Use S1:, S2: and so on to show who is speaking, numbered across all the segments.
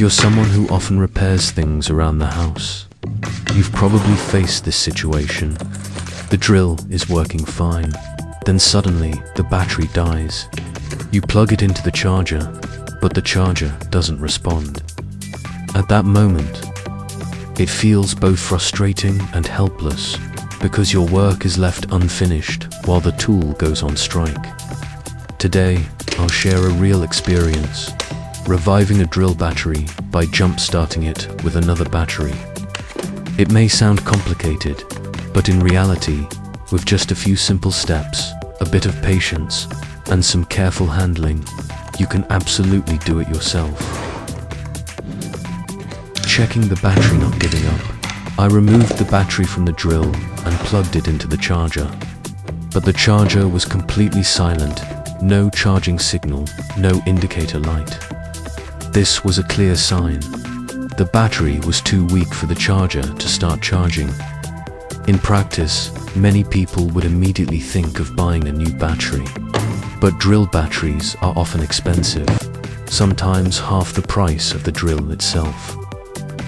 S1: If you're someone who often repairs things around the house, you've probably faced this situation. The drill is working fine, then suddenly the battery dies. You plug it into the charger, but the charger doesn't respond. At that moment, it feels both frustrating and helpless because your work is left unfinished while the tool goes on strike. Today, I'll share a real experience, reviving a drill battery by jump-starting it with another battery. It may sound complicated, but in reality, with just a few simple steps, a bit of patience, and some careful handling, you can absolutely do it yourself. Checking the battery not giving up, I removed the battery from the drill and plugged it into the charger. But the charger was completely silent, no charging signal, no indicator light. This was a clear sign. The battery was too weak for the charger to start charging. In practice, many people would immediately think of buying a new battery. But drill batteries are often expensive, sometimes half the price of the drill itself.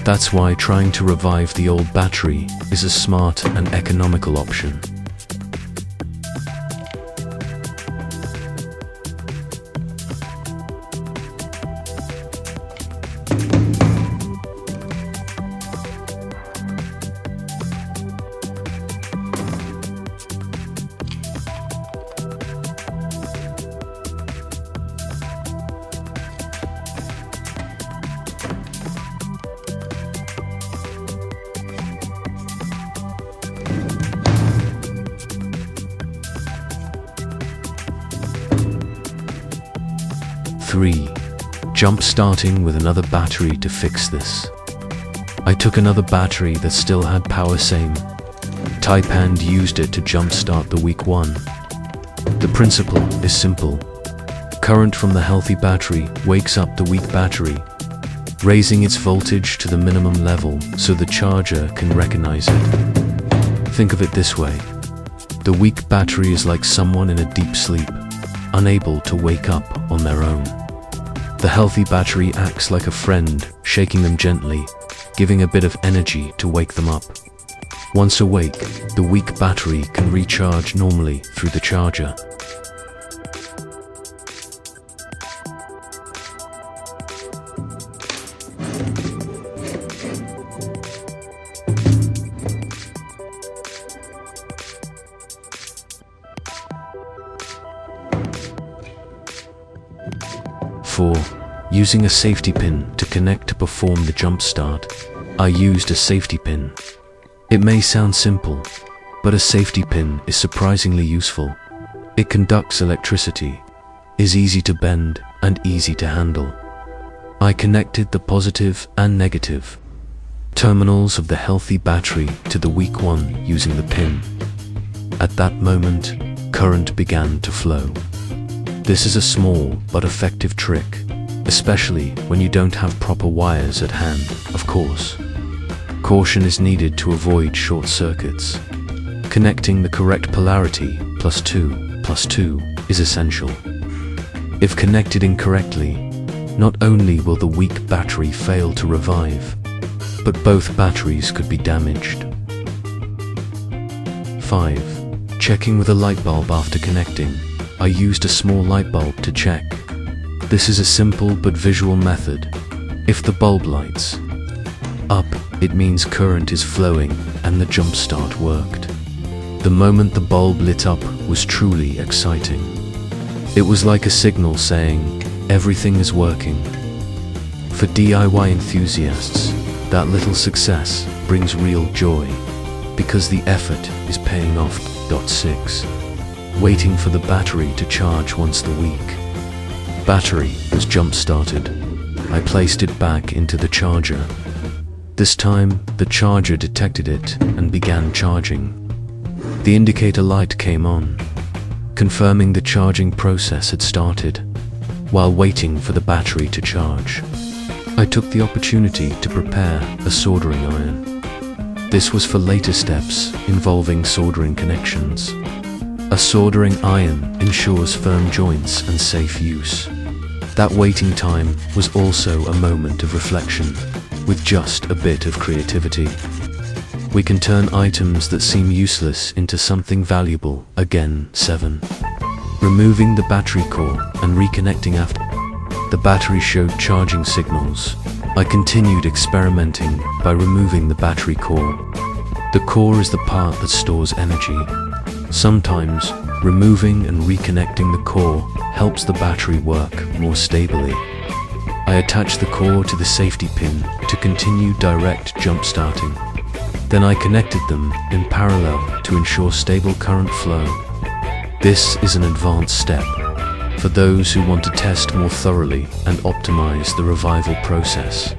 S1: That's why trying to revive the old battery is a smart and economical option. Three, jump-starting with another battery to fix this. I took another battery that still had power same type and used it to jump-start the weak one. The principle is simple. Current from the healthy battery wakes up the weak battery, raising its voltage to the minimum level so the charger can recognize it. Think of it this way. The weak battery is like someone in a deep sleep, unable to wake up on their own. The healthy battery acts like a friend, shaking them gently, giving a bit of energy to wake them up. Once awake, the weak battery can recharge normally through the charger. Four, using a safety pin to connect to perform the jump start. I used a safety pin. It may sound simple, but a safety pin is surprisingly useful. It conducts electricity, is easy to bend and easy to handle. I connected the positive and negative terminals of the healthy battery to the weak one using the pin. At that moment, current began to flow. This is a small but effective trick, especially when you don't have proper wires at hand, of course. Caution is needed to avoid short circuits. Connecting the correct polarity +2 is essential. If connected incorrectly, not only will the weak battery fail to revive, but both batteries could be damaged. 5. Checking with a light bulb after connecting. I used a small light bulb to check. This is a simple but visual method. If the bulb lights up, it means current is flowing and the jump start worked. The moment the bulb lit up was truly exciting. It was like a signal saying, everything is working. For DIY enthusiasts, that little success brings real joy, because the effort is paying off. 6. Waiting for the battery to charge once the weak battery was jump-started. I placed it back into the charger. This time, the charger detected it and began charging. The indicator light came on, confirming the charging process had started. While waiting for the battery to charge, I took the opportunity to prepare a soldering iron. This was for later steps involving soldering connections. A soldering iron ensures firm joints and safe use. That waiting time was also a moment of reflection, with just a bit of creativity. We can turn items that seem useless into something valuable. Again, 7. Removing the battery core and reconnecting after. The battery showed charging signals. I continued experimenting by removing the battery core. The core is the part that stores energy. Sometimes, removing and reconnecting the core helps the battery work more stably. I attached the core to the safety pin to continue direct jump starting. Then I connected them in parallel to ensure stable current flow. This is an advanced step for those who want to test more thoroughly and optimize the revival process.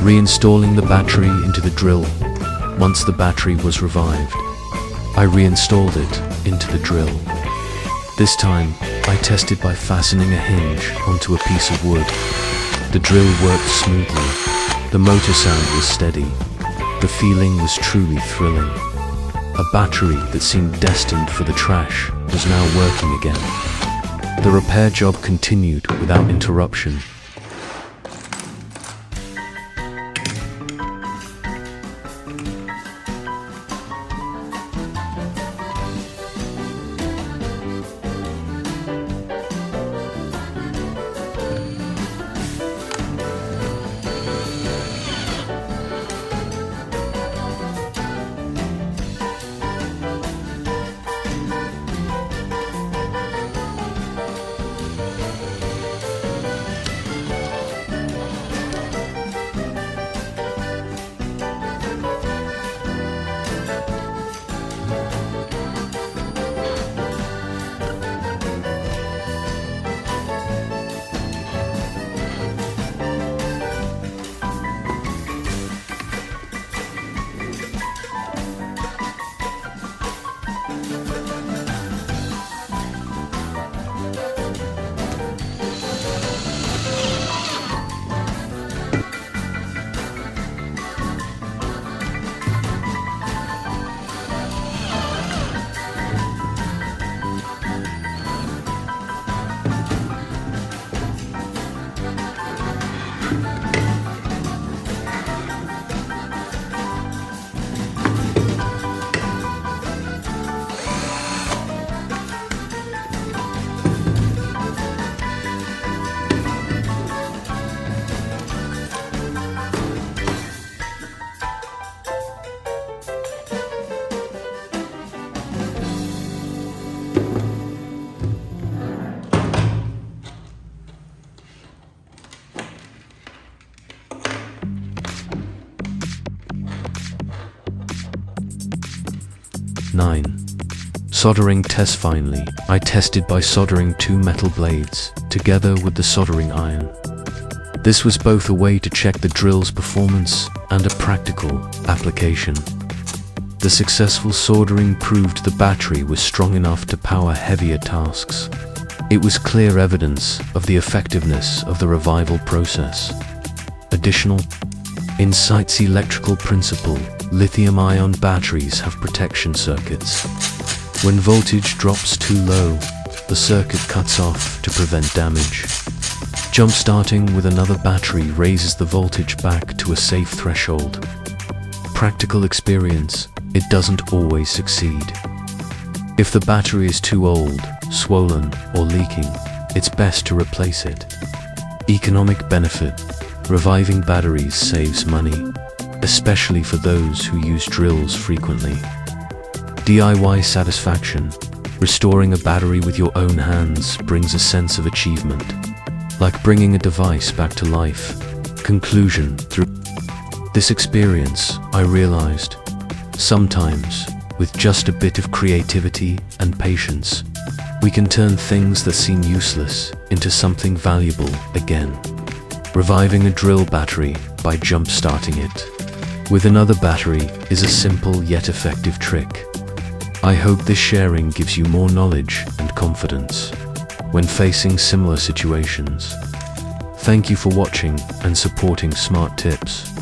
S1: Reinstalling the battery into the drill. Once the battery was revived, I reinstalled it into the drill. This time, I tested by fastening a hinge onto a piece of wood. The drill worked smoothly. The motor sound was steady. The feeling was truly thrilling. A battery that seemed destined for the trash was now working again. The repair job continued without interruption. Soldering test. Finally, I tested by soldering 2 metal blades together with the soldering iron. This was both a way to check the drill's performance and a practical application. The successful soldering proved the battery was strong enough to power heavier tasks. It was clear evidence of the effectiveness of the revival process. Additional insights: electrical principle. Lithium-ion batteries have protection circuits. When voltage drops too low, the circuit cuts off to prevent damage. Jump-starting with another battery raises the voltage back to a safe threshold. Practical experience: it doesn't always succeed. If the battery is too old, swollen, or leaking, it's best to replace it. Economic benefit: reviving batteries saves money, especially for those who use drills frequently. DIY satisfaction: Restoring a battery with your own hands brings a sense of achievement, like bringing a device back to life. Conclusion: through this experience, I realized, sometimes, with just a bit of creativity and patience, we can turn things that seem useless into something valuable again. Reviving a drill battery by jump-starting it with another battery is a simple yet effective trick. I hope this sharing gives you more knowledge and confidence when facing similar situations. Thank you for watching and supporting Smart Tips.